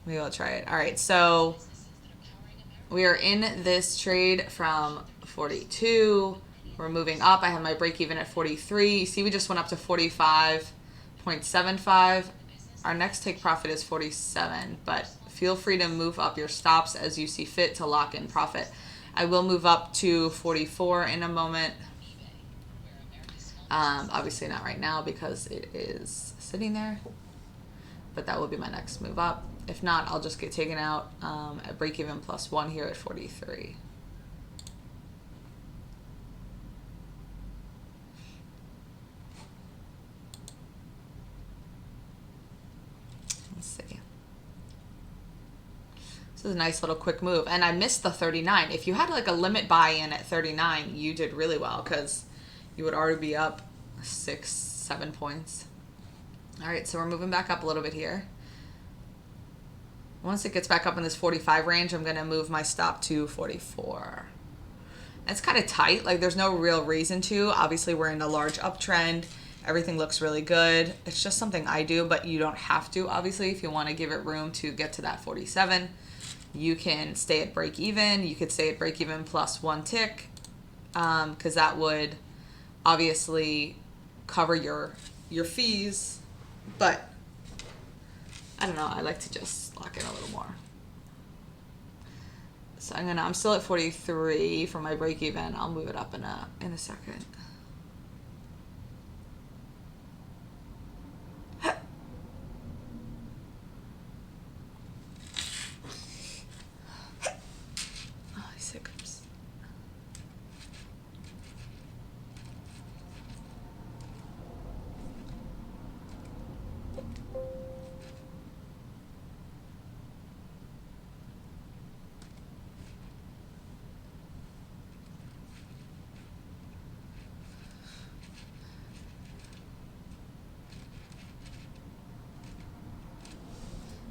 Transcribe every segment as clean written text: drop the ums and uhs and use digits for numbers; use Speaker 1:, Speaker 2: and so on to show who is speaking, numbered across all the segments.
Speaker 1: Maybe I'll try it. All right, so we are in this trade from 42. We're moving up. I have my break even at 43. You see, we just went up to 45.75. Our next take profit is 47, but feel free to move up your stops as you see fit to lock in profit. I will move up to 44 in a moment. Obviously not right now because it is sitting there, but that will be my next move up. If not, I'll just get taken out at break even plus 1 here at 43. Let's see. This is a nice little quick move. And I missed the 39. If you had like a limit buy-in at 39, you did really well because you would already be up 6-7 points. All right, so we're moving back up a little bit here. Once it gets back up in this 45 range, I'm going to move my stop to 44. It's kind of tight. Like, there's no real reason to. Obviously, we're in a large uptrend. Everything looks really good. It's just something I do, but you don't have to, obviously, if you want to give it room to get to that 47. You can stay at break even. You could stay at break even plus 1 tick, because that would obviously cover your fees. But I don't know. I like to just lock in a little more. So I'm still at 43 for my break even. I'll move it up in a second. Oh, these hiccups.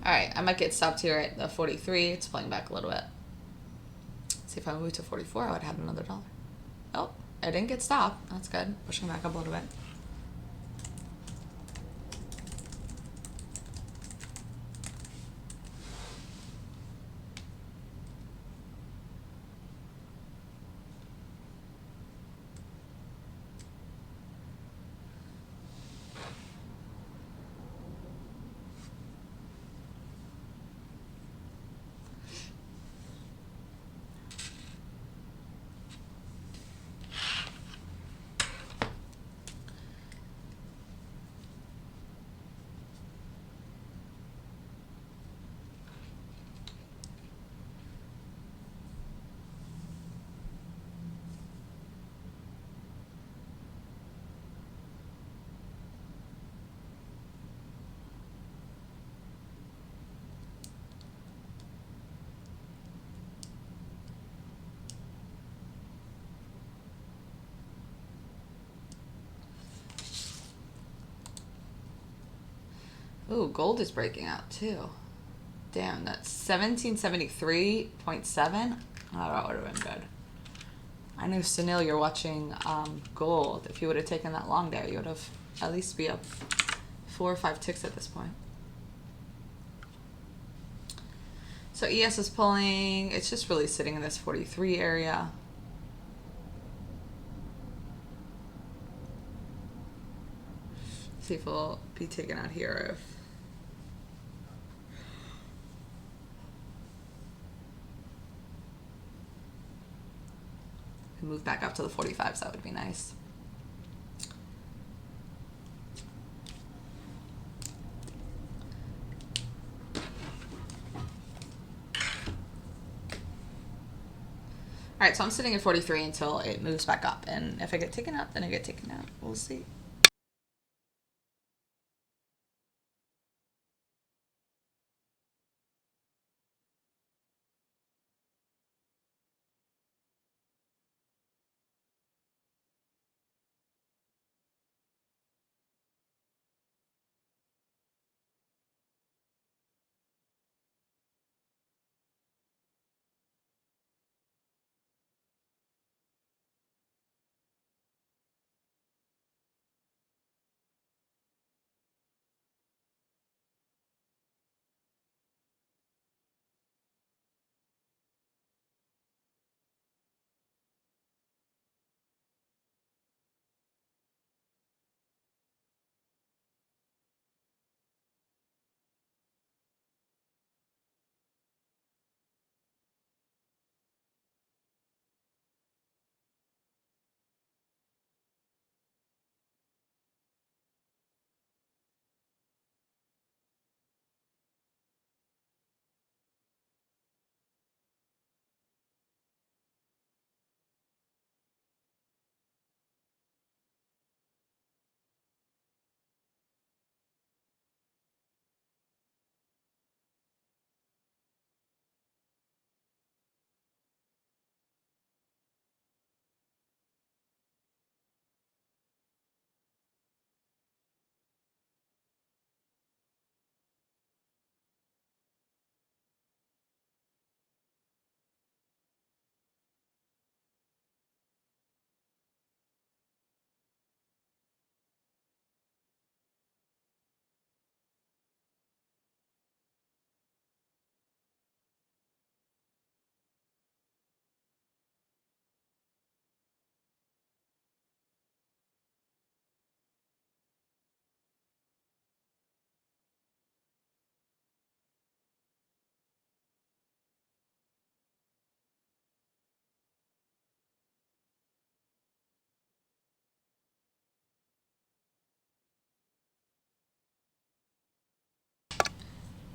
Speaker 1: All right, I might get stopped here at the 43. It's playing back a little bit. See if I move to 44, I would have another dollar. Oh, I didn't get stopped. That's good. Pushing back up a little bit. Ooh, gold is breaking out too. Damn, that's 1773.7. Oh, that would have been good. I knew, Sunil, you're watching gold. If you would have taken that long there, you would have at least be up 4 or 5 ticks at this point. So ES is pulling. It's just really sitting in this 43 area. See if we'll be taken out here if we move back up to the 45s. That would be nice. All right, so I'm sitting at 43 until it moves back up. And if I get taken out, then I get taken out. We'll see.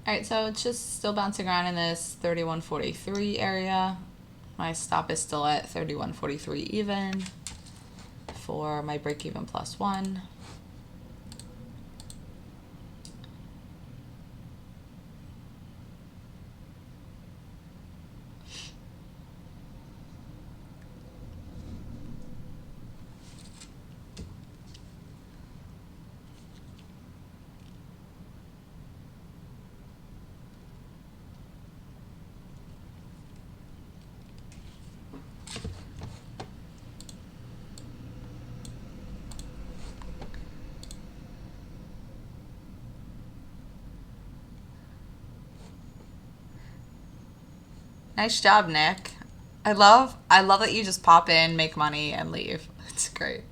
Speaker 1: All right, so it's just still bouncing around in this 31.43 area. My stop is still at 31.43 even for my break even plus one. Nice job, Nick. I love that you just pop in, make money, and leave. It's great.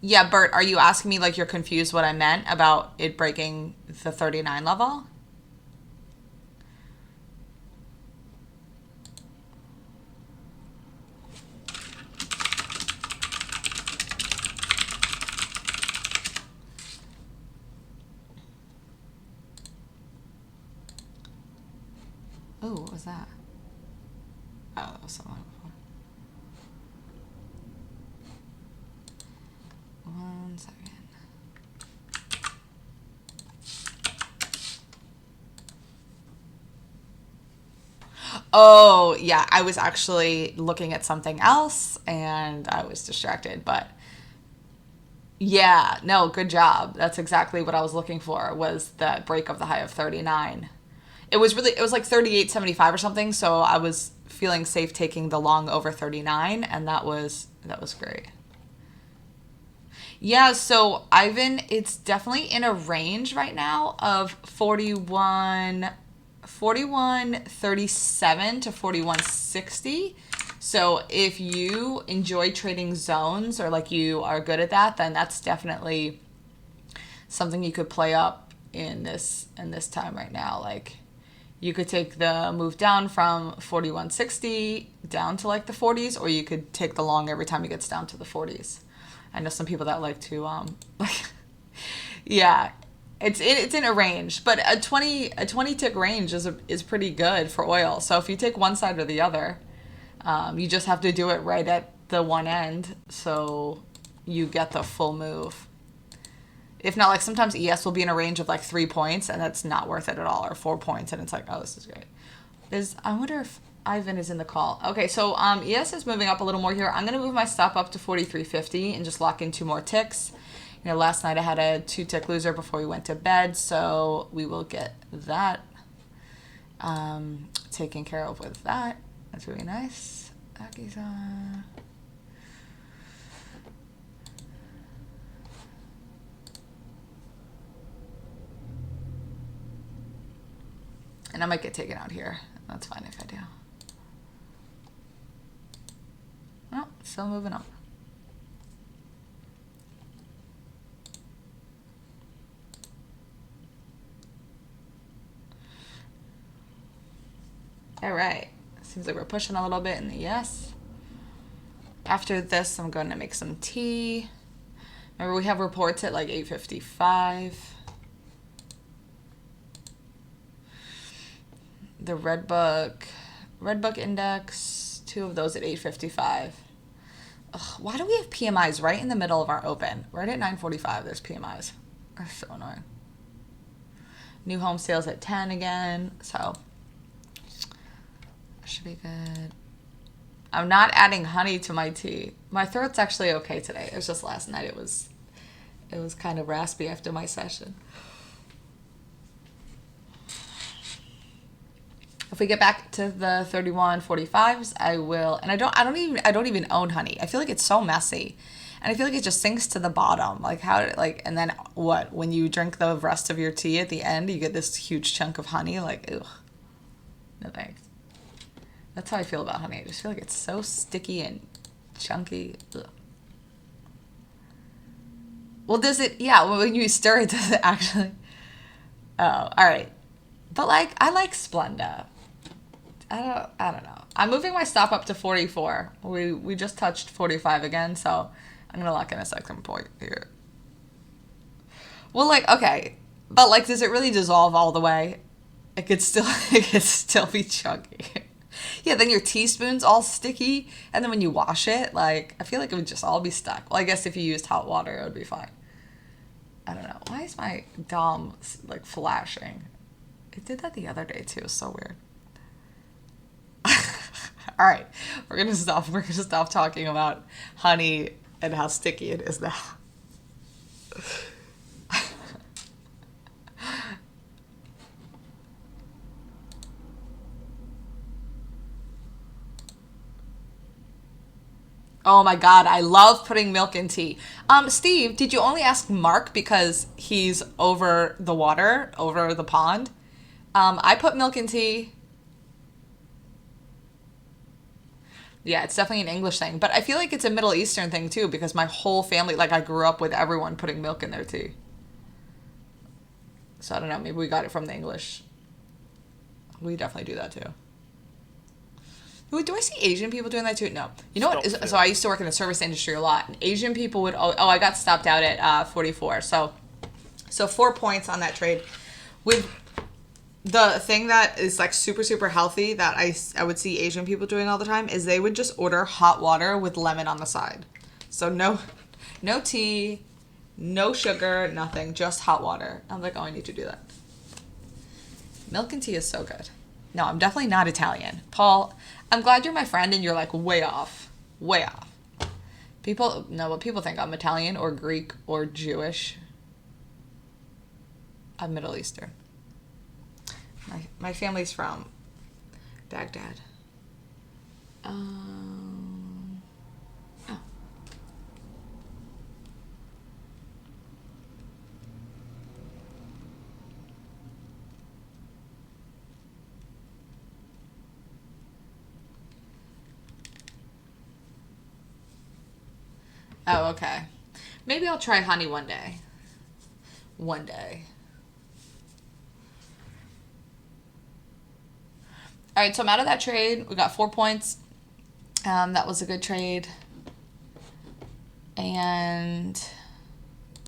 Speaker 1: Yeah, Bert, are you asking me like you're confused what I meant about it breaking the 39 level? Oh, what was that? Oh, that was something before. One second. Oh, yeah, I was actually looking at something else and I was distracted, but yeah, no, good job. That's exactly what I was looking for was the break of the high of 39. It was like 38.75 or something, so I was feeling safe taking the long over 39 and that was great. Yeah, so Ivan, it's definitely in a range right now of 41.37 to 41.60. So if you enjoy trading zones or like you are good at that, then that's definitely something you could play up in this time right now. Like you could take the move down from 41.60 down to like the 40s, or you could take the long every time it gets down to the 40s. I know some people that like to like yeah, it's in a range, but a 20 tick range is pretty good for oil. So if you take one side or the other, you just have to do it right at the one end so you get the full move. If not, like sometimes ES will be in a range of like 3 points and that's not worth it at all, or 4 points, and it's like, oh, this is great. I wonder if Ivan is in the call. Okay, so ES is moving up a little more here. I'm gonna move my stop up to 43.50 and just lock in 2 more ticks. You know, last night I had a 2 tick loser before we went to bed, so we will get that taken care of with that. That's really nice. And I might get taken out here. That's fine if I do. Oh, still moving up. All right. Seems like we're pushing a little bit in the yes. After this, I'm going to make some tea. Remember, we have reports at like 8:55. The Red Book index, 2 of those at 8:55. Ugh, why do we have PMIs right in the middle of our open? Right at 9:45, there's PMIs. They're so annoying. New home sales at 10 again, so should be good. I'm not adding honey to my tea. My throat's actually okay today. It was just last night it was kind of raspy after my session. If we get back to the 31.45s, I will. And I don't even own honey. I feel like it's so messy. And I feel like it just sinks to the bottom. Like and then what? When you drink the rest of your tea at the end, you get this huge chunk of honey. Like, ugh. No thanks. That's how I feel about honey. I just feel like it's so sticky and chunky. Ugh. Well, does it? Yeah, when you stir it, does it actually? Oh, all right. But like, I like Splenda. I don't know. I'm moving my stop up to 44. We just touched 45 again, so I'm gonna lock in a second point here. Well, like, okay. But, like, does it really dissolve all the way? It could still be chunky. Yeah, then your teaspoon's all sticky, and then when you wash it, like, I feel like it would just all be stuck. Well, I guess if you used hot water, it would be fine. I don't know. Why is my Dom, like, flashing? It did that the other day, too. It's so weird. All right. We're gonna stop talking about honey and how sticky it is now. Oh my God, I love putting milk in tea. Steve, did you only ask Mark because he's over the water, over the pond? I put milk in tea. Yeah, it's definitely an English thing, but I feel like it's a Middle Eastern thing too because my whole family, like I grew up with everyone putting milk in their tea. So I don't know, maybe we got it from the English. We definitely do that too. Do I see Asian people doing that too? No. You know what? So I used to work in the service industry a lot. And Asian people would. Oh, I got stopped out at 44. So 4 points on that trade. With the thing that is like super super healthy that I would see Asian people doing all the time is they would just order hot water with lemon on the side. So no tea, no sugar, nothing, just hot water. I'm like, oh, I need to do that. Milk and tea is so good. No, I'm definitely not Italian. Paul, I'm glad you're my friend and you're like way off. Way off. But people think I'm Italian or Greek or Jewish. I'm Middle Eastern. My family's from Baghdad. Oh. Oh, okay. Maybe I'll try honey one day. One day. All right, so I'm out of that trade. We got 4 points. That was a good trade. And